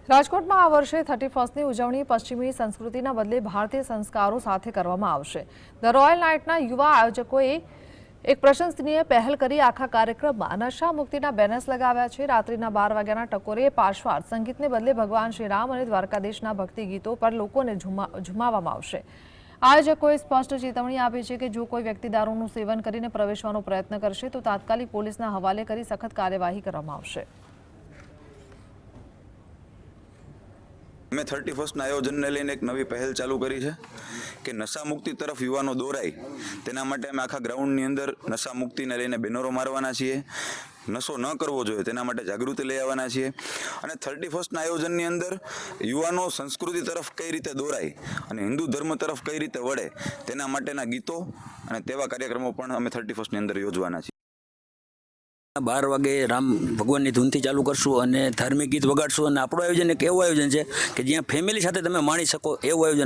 રાજકોટમાં આ વર્ષે 31મી ઉજવણી પશ્ચિમી સંસ્કૃતિના બદલે ભારતીય સંસ્કારો સાથે કરવામાં આવશે। ધ રોયલ નાઇટના યુવા આયોજકોએ એક પ્રશંસનીય પહેલ કરી આખા કાર્યક્રમમાં નશા મુક્તિના બેનર્સ લગાવ્યા છે। રાત્રિના 12 વાગ્યાના ટકોરે પાર્શ્વાર્થ સંગીતને બદલે ભગવાન શ્રી રામ અને દ્વારકાધીશના ભક્તિ ગીતો પર લોકોને ઝુમાવવામાં આવશે। આયોજકોએ સ્પષ્ટ ચેતવણી આપી છે કે જો કોઈ વ્યક્તિ દારૂનું સેવન કરીને પ્રવેશવાનો પ્રયત્ન કરશે તો તાત્કાલિક પોલીસના હવાલે કરી સખત કાર્યવાહી કરવામાં આવશે। મેં 31 આયોજનને લઈને એક નવી પહેલ ચાલુ કરી છે કે નશા મુક્તિ તરફ યુવાનો દોરાય તેના માટે અમે આખા ગ્રાઉન્ડની અંદર નશા મુક્તિને લઈને બેનરો મારવાના છીએ। નશો ન કરવો જોઈએ તેના માટે જાગૃતિ લઈ આવવાના છીએ અને 31 આયોજનની અંદર યુવાનો સંસ્કૃતિ તરફ કઈ રીતે દોરાય અને હિન્દુ ધર્મ તરફ કઈ રીતે વળે તેના માટેના ગીતો અને તેવા કાર્યક્રમો પણ અમે 31ની અંદર યોજવાના છીએ। 12 વાગે રામ ભગવાનની ધૂનથી ચાલુ કરશું અને ધાર્મિક ગીત વગાડશું અને આપણું આયોજન એક એવું આયોજન છે કે જ્યાં ફેમિલી સાથે તમે માણી શકો એવું આયોજન